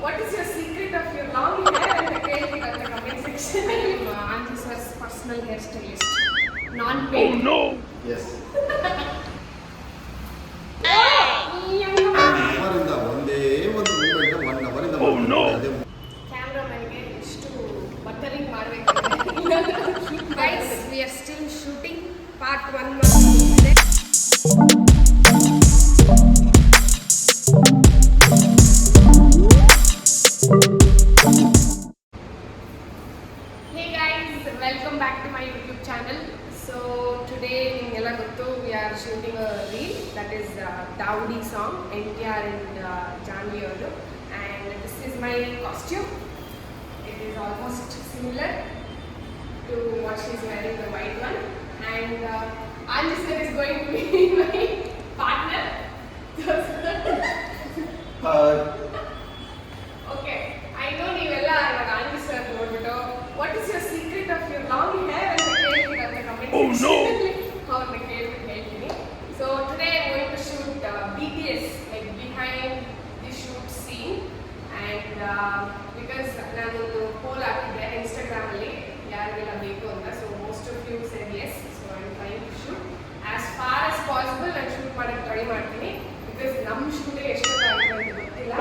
What is your secret of your long hair and the tail in the comment section? Anji sir's personal hairstylist. Non-paid. Oh no! Yes. ಅವರಿಂದ ಒಂದೇ ಒಂದು moment 1 ಅವರಿಂದ ಅದೇ ಕ್ಯಾಮ್ರಾಮನ್ಗೆ ಇಷ್ಟು ಬಟರಿಂಗ್ ಮಾಡಬೇಕು. Guys, we are still shooting part 1 ಇದೆ. Hey guys, welcome back to my YouTube channel. So today ningella gottu we are shooting a reel that is Dowdy song NTR and Janvi avaru, and this is my costume. It is almost similar to what she is wearing, the white one, and Anji sir is going to be my partner. Okay, I know ನೀವೆಲ್ಲ ಇವಾಗ Anji sir ನೋಡ್ಬಿಟ್ಟು what is your secret of your long hair ಅಂತ ಕೇಳ್ತೀನಿ ಅಂತ comment ಅವ್ರನ್ನ ಕೇಳ್ಬಿಟ್ಟು ಹೇಳ್ತೀನಿ. So today I'm going to shoot BTS, like behind the shoot scene, and because ನಾನು ಪೋಲ್ ಹಾಕಿದ್ದೆ Instagram ಅಲ್ಲಿ ಯಾರಿಗೆಲ್ಲ ಬೇಕು ಅಂತ, so most of you said yes, so I'm trying to shoot as far as possible. ನಾನು shoot ಮಾಡಕ್ಕೆ try ಮಾಡ್ತೀನಿ because ನಮ್ಮ ಶೂಟಿಗೆ ಎಷ್ಟೊತ್ತಾಗುತ್ತೆ ಅಂತ ಗೊತ್ತಿಲ್ಲ.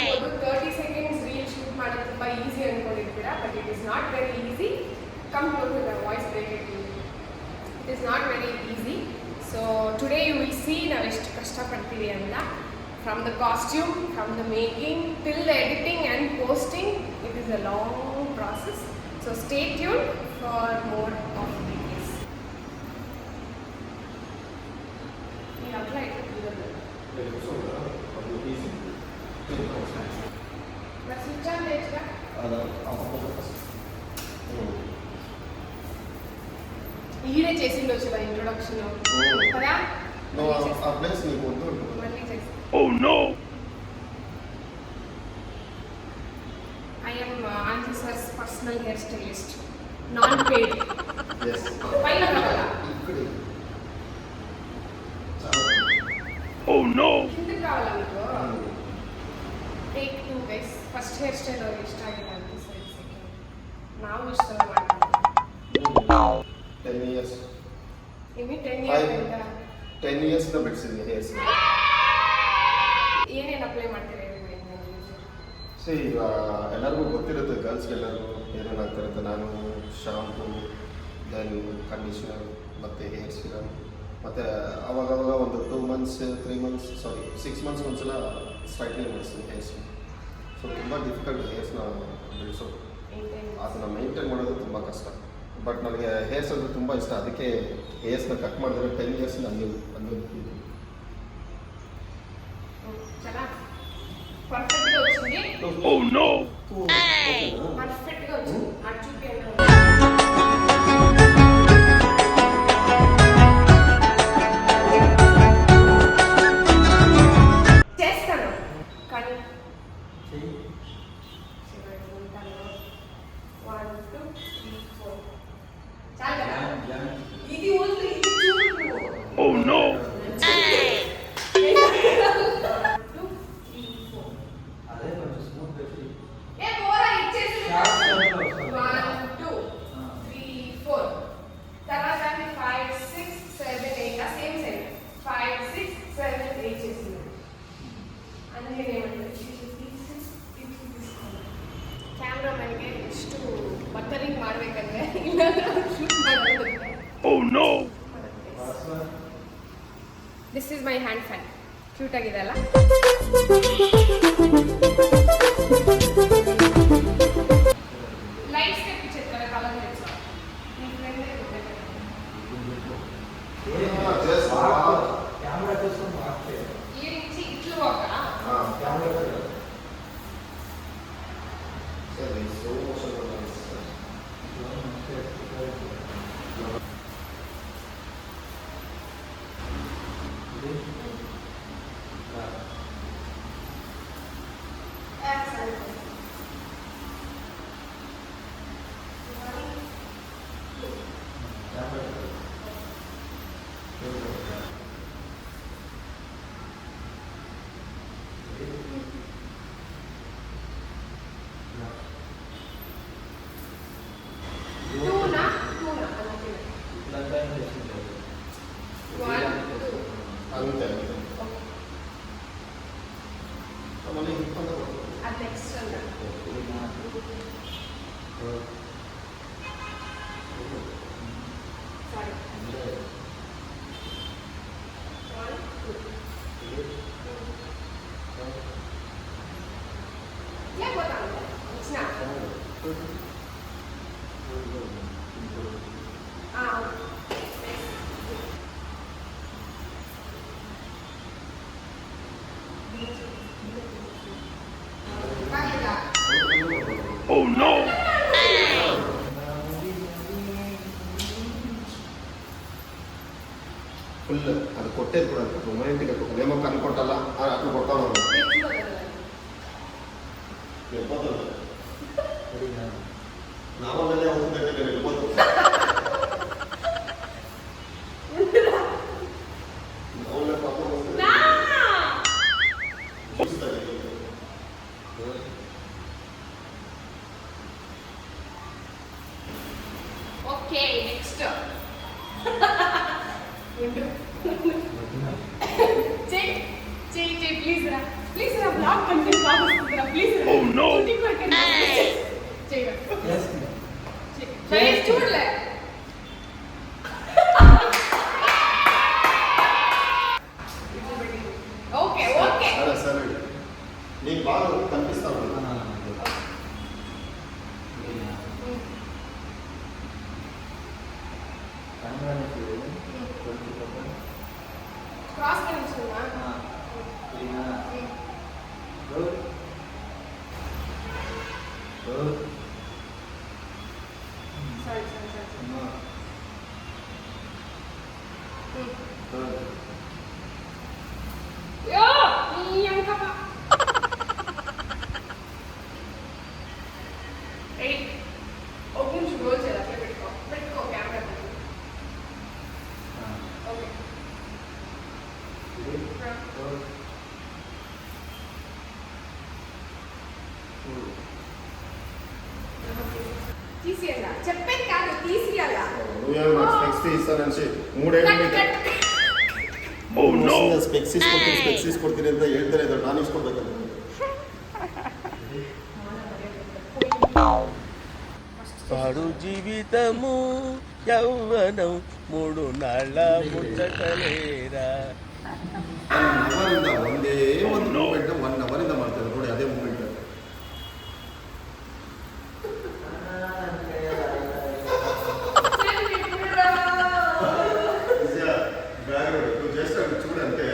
And 30 seconds reel shoot ಮಾಡೋದು ತುಂಬ easy ಅಂದ್ಕೊಂಡಿರ್ತೀರಾ, but it is not very easy. Come close to the voice break it. It is not very easy. So today you will see ನಾವು ಎಷ್ಟು ಕಷ್ಟಪಡ್ತೀವಿ ಅಂತ, from the costume, from the making till the editing and posting. It is a long process. So stay tuned for more of videos. You apply it to the but switch on the ఈడే చేసిండొచ్చు కదా introduction కదా. ఆ place నీకు వద్దు. మళ్ళీ చేసి Oh no! I am Anji sir's personal hairstylist. Non-paid. Yes. పైన కావాలా? ఇక్కడే. Oh no! కిందకి కావాలా మీకు? Take 2 guys. First hairstyle ಅವ್ರಿಗೆ ಇಷ್ಟ ಆಗಿಲ್ಲ ಅಂತ ಸರಿ ಸೆಕೆಂಡ್. ನಾವು ಇಷ್ಟ ಮಾಡ್ತೀವಿ. 10 years. ಇನ್ನು 10 years ಇಂದ 10 years ಇಂದ ಬಿಡಿಸಿದ್ದೀನಿ ಹೇರ್ಸ್. ಏನೇನು ಅಪ್ಲೈ ಮಾಡ್ತೀರಾ ಹೇಳಿ? ಸೊ ಈಗ ಎಲ್ಲರಿಗೂ ಗೊತ್ತಿರುತ್ತೆ, ಗರ್ಲ್ಸ್ಗೆಲ್ಲರಿಗೂ ಏನೇನು ಆಗ್ತಿರುತ್ತೆ. ನಾನು ಶಾಂಪು, ದೆನ್ ಕಂಡೀಷನರ್ ಮತ್ತು ಹೇರ್ ಸಿರಮ್, ಮತ್ತು ಅವಾಗವಾಗ ಒಂದು 2 months 3 months 6 months ಒಂದ್ಸಲ ಸ್ಟ್ರೈಟ್ನಿಂಗ್ ಮಾಡಿಸ್ತೀನಿ ಹೇರ್ಸ್. ಸೊ ತುಂಬ ಡಿಫಿಕಲ್ಟ್ ಹೇರ್ಸ್ನ ಬಿಡಿಸೋದು, ಅದನ್ನು ಮೇಂಟೈನ್ ಮಾಡೋದು ತುಂಬ ಕಷ್ಟ. ಬಟ್ ನನಗೆ ಹೇರ್ಸ್ ಅಂದರೆ ತುಂಬ ಇಷ್ಟ, ಅದಕ್ಕೆ ಹೇರ್ಸ್ನ ಕಟ್ ಮಾಡಿದ್ರೆ 10 years ನನಗೆ పర్ఫెక్ట్గా వచ్చింది. Oh no! పర్ఫెక్ట్గా వచ్చింది. అటు చూపించండి. చేస్తాను కానీ 1 2 3 4 చాలు కదా. ఇది ఓన్లీ ఇది చూడు. Oh no! ಕ್ಯಾಮ್ರಾಮನ್ಗೆ ಇಷ್ಟು ಬಟರಿಂಗ್ ಮಾಡಬೇಕಂದ್ರೆ ಇಲ್ಲಾಂದ್ರೆ ಶೂಟ್ ಮಾಡೋದು. Oh no! This is my hand fan. Cute ಆಗಿದೆ ಅಲ್ಲ? ಲೈಟ್ಸ್ ತೆಪ್ಪಿಸಿರ್ತಾರೆ ಕಲರ್ ಲೈಟ್ಸ್. ನಿಮ್ಮ ಫ್ರೆಂಡೇ ಗೊತ್ತಾಗುತ್ತೆ. ಈ ರೀತಿ ಇಟ್ಲು ಹೋಗ ಆಮೇಲೆ ಹಿಡ್ಕೊಂಡು ಅದು ನೆಕ್ಸ್ಟ್ ಅಲ್ಲ. ಸಾರಿ. 1, 2. ಯಾಕೆ ಗೊತ್ತಾಗುತ್ತೆ? It's not. Oh no! Full ಅದು ಕೊಟ್ಟೇ ಕೂಡ ರೊಮ್ಯಾಂಟಿಕ್ ನೇಮ ಕಣ್ಣು ಕೊಟ್ಟಲ್ಲ ಅದು ಕೊಡ್ತಾವ ನಾವಲ್ಲೆಲ್ಲ ಹೋಗ್ಬೇಕು ಇರ್ಬೋದು ನಾವಲ್ಲೇ ಪಾಪ Okay, next. Please, vlog content please. Oh no! చూడలే. ఓకే ఓకే సరే సరే నీకు బాగా కనిపిస్తాను క్రాస్ కనిపిస్తుందా? సారీ యో ఈ అంకప ఏయ్ ఒక నిమిషం రోల్ చేయాలి అట్లా పెట్టుకో కెమెరా ఓకే తీసేయాలా? చెప్పేది కాదు, తీసేయాలా? నువ్వేమో నాకు స్పెక్స్ ఇస్తానని ಮೂಡೇಳು Oh no! ಸ್ಪೆಕ್ಸ್ ಇಸ್ಕೊಡ್ತೀನಿ ಅಂತ ಹೇಳ್ತಾರೆ ಇದ್ದಾರೆ ನಾನು ಇಸ್ಕೊಡ್ಬೇಕಂತ పాడు జీవితము యౌవనం 3 నాళ్ళ ముచ్చటలేరా. ಒಂದೇ ಒಂದು ಮೂಮೆಂಟ್ 1 ಅವರಿಂದ ಮಾಡ್ತಾರೆ ನೋಡಿ ಅದೇ ಮೂಮೆಂಟ್ చూడంటే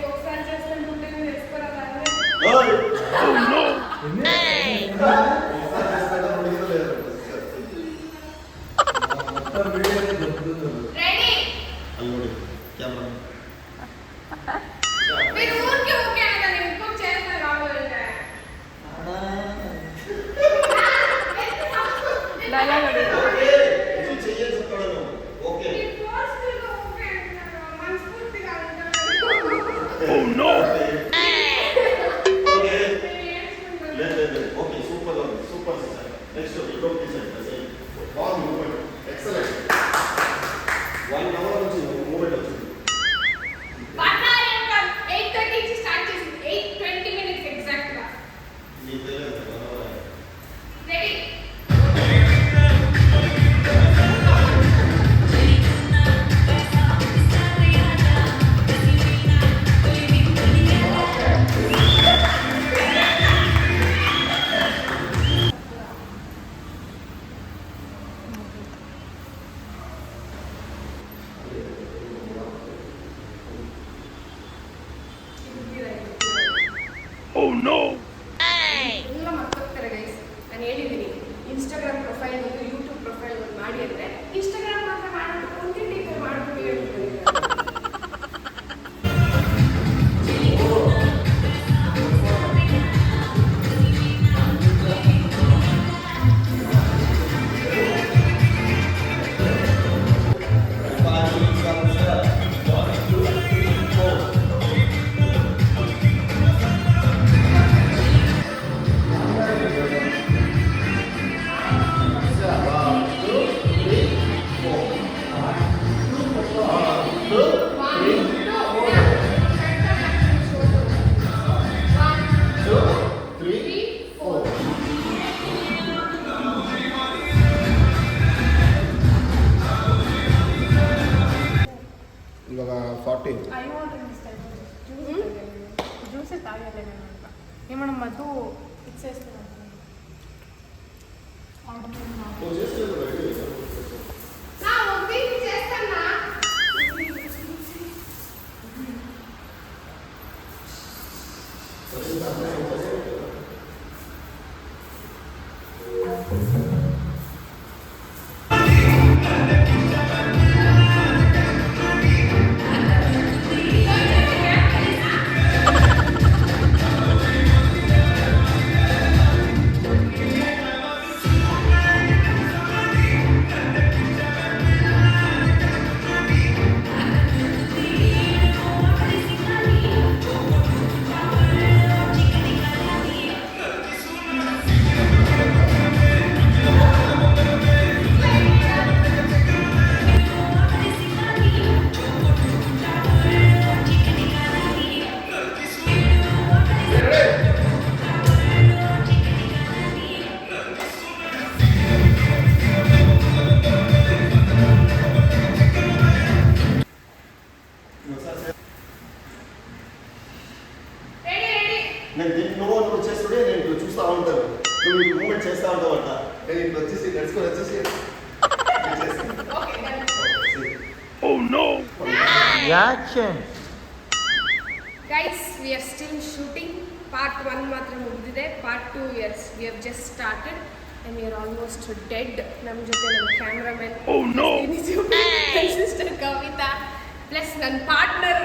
ఒకసారి చేస్తుంటే వేసుకోరా? Oh no! రెడీ? ನೋಡಿ ಕ್ಯಾಮ್ರಾ మీరు ఊరికే ఓకే అన్నారు, ఇంకొక చేస్తారు కావాలంటే. ఇది చెయ్యొచ్చు చూడను ఓకే మీరు ఫోర్స్ఫుల్గా ఓకే అంటున్నారు, మనస్ఫూర్తిగా అంటున్నారు. Oh no! ఓకే లేదు ఓకే సూపర్ సూపర్ నెక్స్ట్ ఇంకొక తీసేయండి బాగా మూమెంట్ ఎక్సలెంట్ 1 అవర్ నుంచి మూమెంట్ వచ్చింది 8:30 నుంచి స్టార్ట్ చేసింది, 8:20 minutes ఎగ్జాక్ట్ గా. నీకు తెలియదు రెడీ? Oh no! ಎಲ್ಲ ಮರ್ತೋಗ್ತಾರೆ ಗೈಸ್. ನಾನು ಹೇಳಿದ್ದೀನಿ ಇನ್ಸ್ಟಾಗ್ರಾಮ್ ಪ್ರೊಫೈಲ್ ಒಂದು ಯೂಟ್ಯೂಬ್ ಪ್ರೊಫೈಲ್ ಒಂದು ಮಾಡಿ ಅಂದರೆ ಇನ್ಸ್ಟಾಗ್ರಾಮ್ ಮಾತ್ರ ಮಾಡ್ಬಿಟ್ಟು ಕಂಟೆಂಟ್ ಈ ಥರ ಮಾಡ್ಬಿಟ್ಟು ಹೇಳ್ಬಿಟ್ಟಿದ್ದೀನಿ. ఏమన్నా మధు ఇచ్చేస్తున్నాను నా వద్దు చేస్తానా నేను నువ్వు చేస్తుంటే నేను ఇట్లా చూస్తూ ఉంటాను, నువ్వు ఈ మూమెంట్ చేస్తూ ఉంటావు అంట, నేను ఇట్లా వచ్చేసి నడుచుకొని వచ్చేసి Guys, we are still shooting. Part 1 ಮಾತ್ರ ಮುಗಿದಿದೆ. Part 2 we have just started and we are almost dead. ನಮ್ಮ ಜೊತೆ ನಮ್ಮ ಕ್ಯಾಮ್ರಾಮನ್ ನನ್ನ ಸಿಸ್ಟರ್ ಕವಿತಾ ಪ್ಲಸ್ ನನ್ನ partner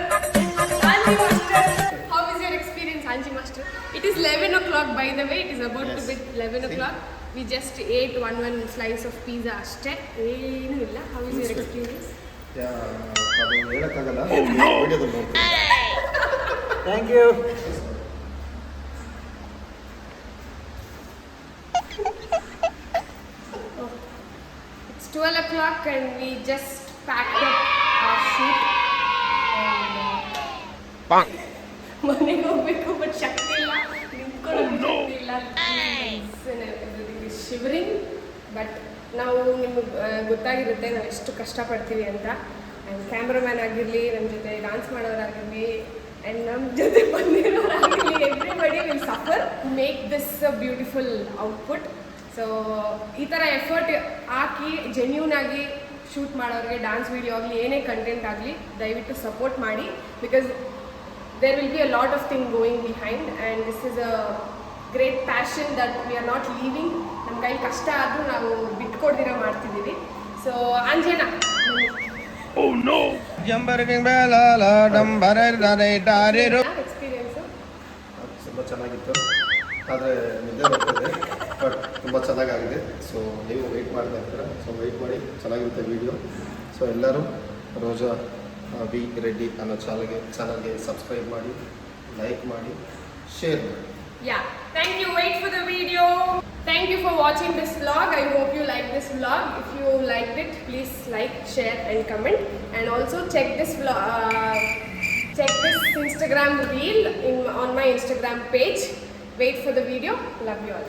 Anji master. How is your experience, Anji Master? It is 11 o'clock by the way. It is about to be 11 o'clock. We just ate one slice of pizza ಅಷ್ಟೇ, ಏನೂ ಇಲ್ಲ. How is your experience? ಅದು ಹೇಳಕ್ಕಾಗಲ್ಲ, ವಿಡಿಯೋದಲ್ಲಿ ನೋಡ್ತೀನಿ. Thank you. It's 12 o'clock and we just packed up our shoot. ಮನೆಗೆ ಹೋಗ್ಬೇಕು but ಶಕ್ತಿ ಇಲ್ಲ, ನಿಂತ್ಕೊಳ್ಳೋದು ಶಕ್ತಿ ಇಲ್ಲ. Everything is shivering. ಬಟ್ ನಾವು ನಿಮಗೆ ಗೊತ್ತಾಗಿರುತ್ತೆ ನಾವು ಎಷ್ಟು ಕಷ್ಟಪಡ್ತೀವಿ ಅಂತ. ಆ್ಯಂಡ್ ಕ್ಯಾಮ್ರಾಮ್ಯಾನ್ ಆಗಿರಲಿ, ನಮ್ಮ ಜೊತೆ ಡಾನ್ಸ್ ಮಾಡೋರಾಗಿರಲಿ, ಆ್ಯಂಡ್ ನಮ್ಮ ಜೊತೆ ಬಂದಿರೋರಾಗಿರಲಿ, everybody will suffer make this a beautiful output. So ಈ ಥರ ಎಫರ್ಟ್ ಹಾಕಿ ಜೆನ್ಯೂನ್ ಆಗಿ ಶೂಟ್ ಮಾಡೋರಿಗೆ ಡಾನ್ಸ್ ವೀಡಿಯೋ ಆಗಲಿ ಏನೇ ಕಂಟೆಂಟ್ ಆಗಲಿ ದಯವಿಟ್ಟು ಸಪೋರ್ಟ್ ಮಾಡಿ. Because there will be a lot of things going behind and this is a great passion that we are not leaving. ನಮ್ಮ ಕೈ ಕಷ್ಟ ಆದರೂ ನಾವು ಬಿಟ್ಕೊಡ್ದಿರ ಮಾಡ್ತಿದ್ದೀವಿ. ಸೊ ಅಂಜನಾ, ಎಕ್ಸ್ಪೀರಿಯನ್ಸು ತುಂಬ ಚೆನ್ನಾಗಿತ್ತು, ಆದರೆ ನಿದ್ದೆ ಬರ್ತದೆ, ಬಟ್ ತುಂಬ ಚೆನ್ನಾಗಾಗಿದೆ. ಸೊ ನೀವು ವೆಯ್ಟ್ ಮಾಡ್ತಾ ಇರ್ತೀರ, ಸೊ ವೆಯ್ಟ್ ಮಾಡಿ, ಚೆನ್ನಾಗಿರುತ್ತೆ ವಿಡಿಯೋ. ಸೊ ಎಲ್ಲರೂ ರೋಜಾ ವಿ ರೆಡ್ಡಿ ಅನ್ನೋ ಚಾನಲ್ಗೆ ಸಬ್ಸ್ಕ್ರೈಬ್ ಮಾಡಿ, ಲೈಕ್ ಮಾಡಿ, ಶೇರ್ ಮಾಡಿ. Yeah, thank you. Wait for the video. Thank you for watching this vlog. I hope you like this vlog. If you liked it, please like, share and comment. And also check this Instagram reel on my Instagram page. Wait for the video. Love you all.